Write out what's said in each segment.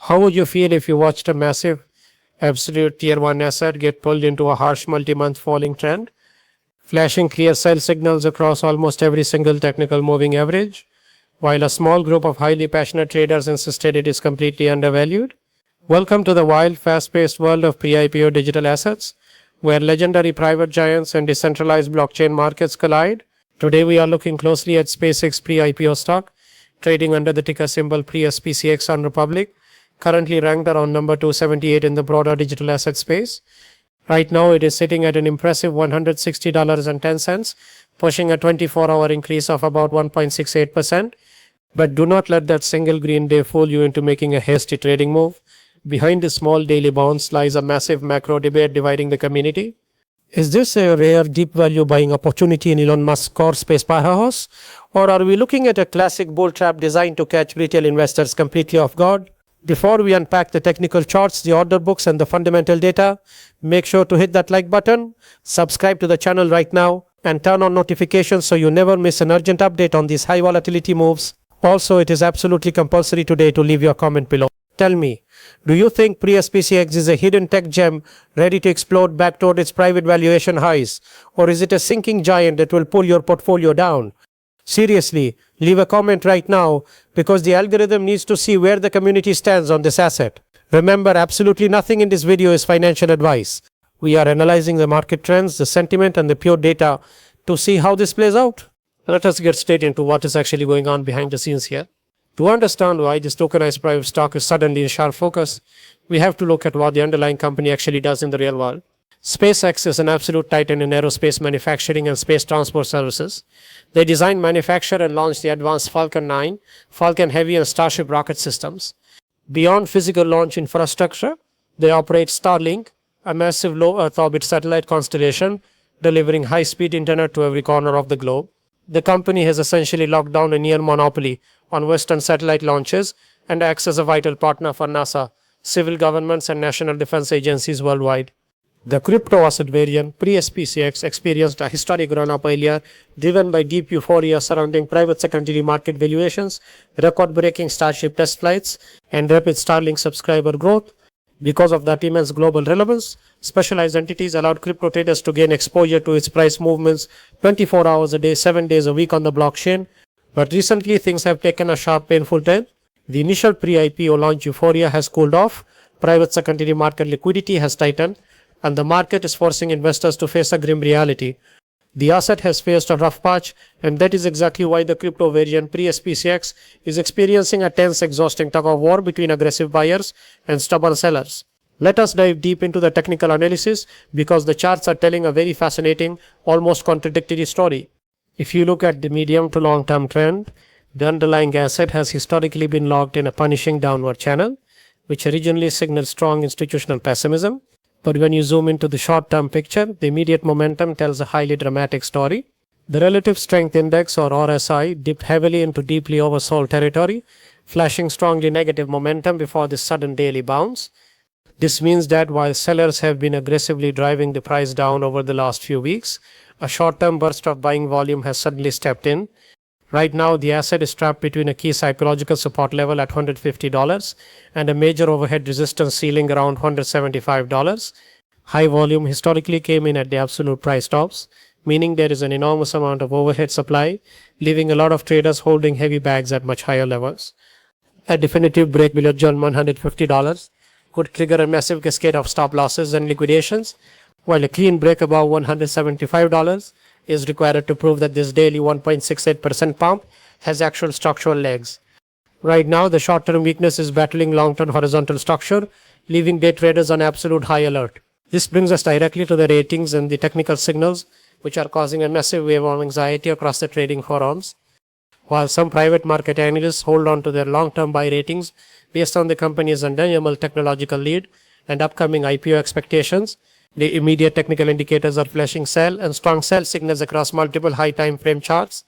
How would you feel if you watched a massive, absolute tier 1 asset get pulled into a harsh multi-month falling trend, flashing clear sell signals across almost every single technical moving average, while a small group of highly passionate traders insisted it is completely undervalued? Welcome to the wild, fast-paced world of pre-IPO digital assets, where legendary private giants and decentralized blockchain markets collide. Today we are looking closely at SpaceX Pre-IPO Stock, trading under the ticker symbol PreSPCX on Republic, currently ranked around number 278 in the broader digital asset space. Right now it is sitting at an impressive $160.10, pushing a 24-hour increase of about 1.68%. But do not let that single green day fool you into making a hasty trading move. Behind the small daily bounce lies a massive macro debate dividing the community. Is this a rare deep value buying opportunity in Elon Musk's core space powerhouse? Or are we looking at a classic bull trap designed to catch retail investors completely off guard? Before we unpack the technical charts, the order books and the fundamental data, make sure to hit that like button, subscribe to the channel right now, and turn on notifications so you never miss an urgent update on these high volatility moves. Also, it is absolutely compulsory today to leave your comment below. Tell me, do you think PreSPCX is a hidden tech gem ready to explode back toward its private valuation highs? Or is it a sinking giant that will pull your portfolio down? Seriously, leave a comment right now because the algorithm needs to see where the community stands on this asset. Remember, absolutely nothing in this video is financial advice. We are analyzing the market trends, the sentiment and the pure data to see how this plays out. Let us get straight into what is actually going on behind the scenes here. To understand why this tokenized private stock is suddenly in sharp focus, we have to look at what the underlying company actually does in the real world. SpaceX is an absolute titan in aerospace manufacturing and space transport services. They design, manufacture and launch the advanced Falcon 9, Falcon Heavy and Starship rocket systems. Beyond physical launch infrastructure, they operate Starlink, a massive low Earth orbit satellite constellation, delivering high-speed internet to every corner of the globe. The company has essentially locked down a near monopoly on Western satellite launches and acts as a vital partner for NASA, civil governments and national defense agencies worldwide. The crypto asset variant, PreSPCX, experienced a historic run-up earlier, driven by deep euphoria surrounding private secondary market valuations, record-breaking Starship test flights, and rapid Starlink subscriber growth. Because of that immense global relevance, specialized entities allowed crypto traders to gain exposure to its price movements 24 hours a day, 7 days a week on the blockchain. But recently, things have taken a sharp, painful turn. The initial pre-IPO launch euphoria has cooled off, private secondary market liquidity has tightened, and the market is forcing investors to face a grim reality. The asset has faced a rough patch, and that is exactly why the crypto variant PreSPCX is experiencing a tense, exhausting tug-of-war between aggressive buyers and stubborn sellers. Let us dive deep into the technical analysis because the charts are telling a very fascinating, almost contradictory story. If you look at the medium to long-term trend, the underlying asset has historically been locked in a punishing downward channel, which originally signaled strong institutional pessimism. But when you zoom into the short-term picture, the immediate momentum tells a highly dramatic story. The Relative Strength Index, or RSI, dipped heavily into deeply oversold territory, flashing strongly negative momentum before this sudden daily bounce. This means that while sellers have been aggressively driving the price down over the last few weeks, a short-term burst of buying volume has suddenly stepped in. Right now, the asset is trapped between a key psychological support level at $150 and a major overhead resistance ceiling around $175. High volume historically came in at the absolute price tops, meaning there is an enormous amount of overhead supply, leaving a lot of traders holding heavy bags at much higher levels. A definitive break below $150 could trigger a massive cascade of stop losses and liquidations, while a clean break above $175 is required to prove that this daily 1.68% pump has actual structural legs. Right now, the short-term weakness is battling long-term horizontal structure, leaving day traders on absolute high alert. This brings us directly to the ratings and the technical signals, which are causing a massive wave of anxiety across the trading forums. While some private market analysts hold on to their long-term buy ratings based on the company's undeniable technological lead and upcoming IPO expectations, the immediate technical indicators are flashing sell and strong sell signals across multiple high time frame charts.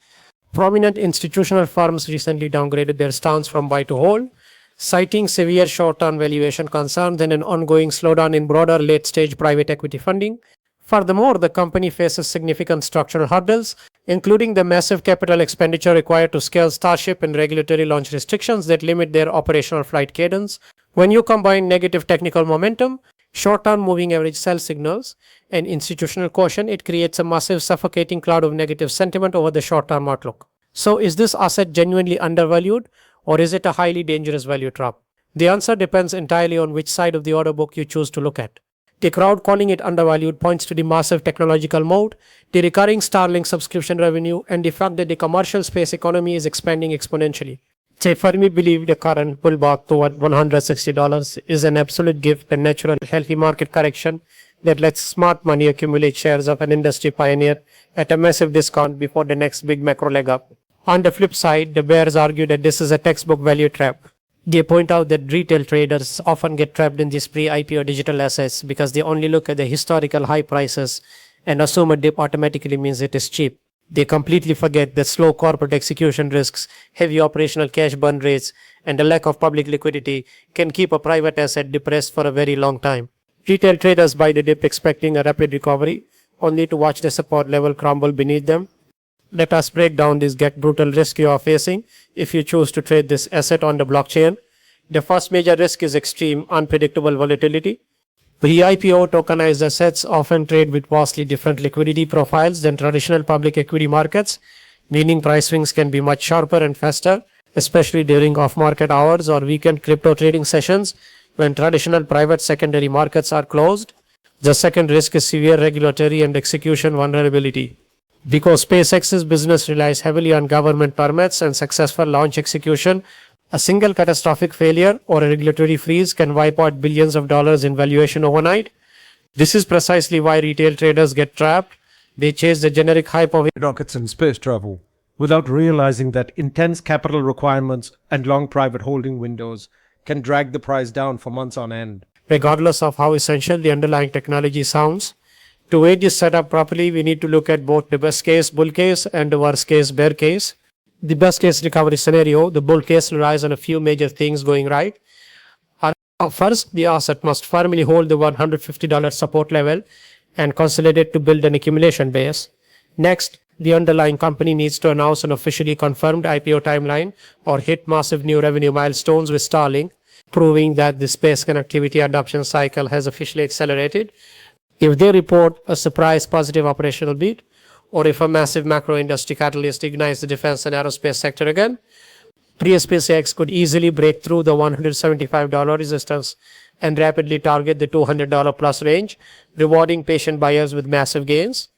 Prominent institutional firms recently downgraded their stance from buy to hold, citing severe short-term valuation concerns and an ongoing slowdown in broader late-stage private equity funding. Furthermore, the company faces significant structural hurdles, including the massive capital expenditure required to scale Starship and regulatory launch restrictions that limit their operational flight cadence. When you combine negative technical momentum, short-term moving average sell signals, and institutional caution, it creates a massive suffocating cloud of negative sentiment over the short-term outlook. So is this asset genuinely undervalued, or is it a highly dangerous value trap? The answer depends entirely on which side of the order book you choose to look at. The crowd calling it undervalued points to the massive technological moat, the recurring Starlink subscription revenue, and the fact that the commercial space economy is expanding exponentially. They firmly believe the current pullback toward $160 is an absolute gift and natural healthy market correction that lets smart money accumulate shares of an industry pioneer at a massive discount before the next big macro leg up. On the flip side, the bears argue that this is a textbook value trap. They point out that retail traders often get trapped in these pre-IPO digital assets because they only look at the historical high prices and assume a dip automatically means it is cheap. They completely forget that slow corporate execution risks, heavy operational cash burn rates, and the lack of public liquidity can keep a private asset depressed for a very long time. Retail traders buy the dip expecting a rapid recovery, only to watch the support level crumble beneath them. Let us break down this get brutal risk you are facing if you choose to trade this asset on the blockchain. The first major risk is extreme, unpredictable volatility. Pre-IPO tokenized assets often trade with vastly different liquidity profiles than traditional public equity markets, meaning price swings can be much sharper and faster, especially during off-market hours or weekend crypto trading sessions when traditional private secondary markets are closed. The second risk is severe regulatory and execution vulnerability. Because SpaceX's business relies heavily on government permits and successful launch execution, a single catastrophic failure or a regulatory freeze can wipe out billions of dollars in valuation overnight. This is precisely why retail traders get trapped. They chase the generic hype of rockets and space travel, without realizing that intense capital requirements and long private holding windows can drag the price down for months on end. Regardless of how essential the underlying technology sounds. To weigh this setup properly, we need to look at both the best case bull case and the worst case bear case. The best case recovery scenario, the bull case relies on a few major things going right. First, the asset must firmly hold the $150 support level and consolidate to build an accumulation base. Next, the underlying company needs to announce an officially confirmed IPO timeline or hit massive new revenue milestones with Starlink, proving that the space connectivity adoption cycle has officially accelerated. If they report a surprise positive operational beat, or if a massive macro industry catalyst ignites the defense and aerospace sector again, PreSPCX could easily break through the $175 resistance and rapidly target the $200 plus range, rewarding patient buyers with massive gains.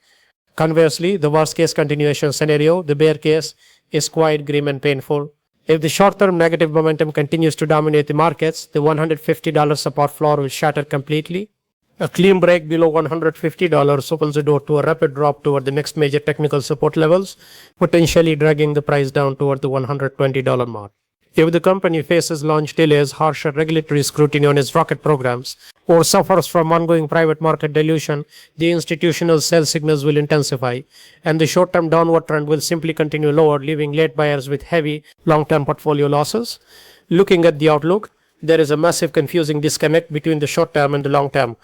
Conversely, the worst case continuation scenario, the bear case, is quite grim and painful. If the short-term negative momentum continues to dominate the markets, the $150 support floor will shatter completely. A clean break below $150 opens the door to a rapid drop toward the next major technical support levels, potentially dragging the price down toward the $120 mark. If the company faces launch delays, harsher regulatory scrutiny on its rocket programs, or suffers from ongoing private market dilution, the institutional sell signals will intensify, and the short-term downward trend will simply continue lower, leaving late buyers with heavy long-term portfolio losses. Looking at the outlook, there is a massive confusing disconnect between the short-term and the long-term.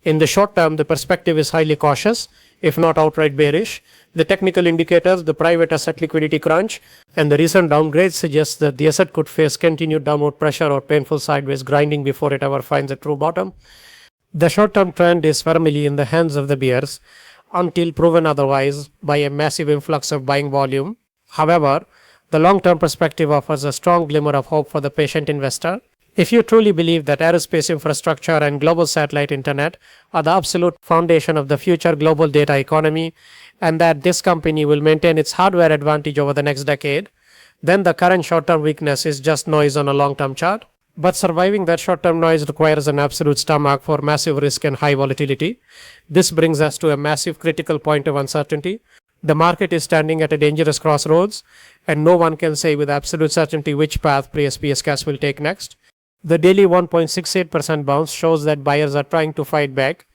In the short term, the perspective is highly cautious, if not outright bearish. The technical indicators, the private asset liquidity crunch, and the recent downgrades suggest that the asset could face continued downward pressure or painful sideways grinding before it ever finds a true bottom. The short-term trend is firmly in the hands of the bears until proven otherwise by a massive influx of buying volume. However, the long-term perspective offers a strong glimmer of hope for the patient investor. If you truly believe that aerospace infrastructure and global satellite internet are the absolute foundation of the future global data economy, and that this company will maintain its hardware advantage over the next decade, then the current short-term weakness is just noise on a long-term chart. But surviving that short-term noise requires an absolute stomach for massive risk and high volatility. This brings us to a massive critical point of uncertainty. The market is standing at a dangerous crossroads, and no one can say with absolute certainty which path PreSPCX will take next. The daily 1.68% bounce shows that buyers are trying to fight back,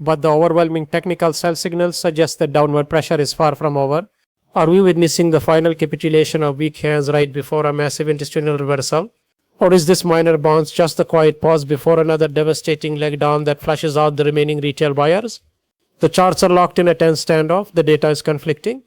but the overwhelming technical sell signals suggest that downward pressure is far from over. Are we witnessing the final capitulation of weak hands right before a massive institutional reversal? Or is this minor bounce just a quiet pause before another devastating leg down that flushes out the remaining retail buyers? The charts are locked in a tense standoff, the data is conflicting,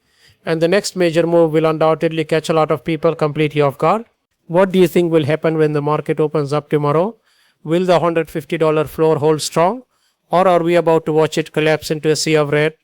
and the next major move will undoubtedly catch a lot of people completely off guard. What do you think will happen when the market opens up tomorrow? Will the $150 floor hold strong, or are we about to watch it collapse into a sea of red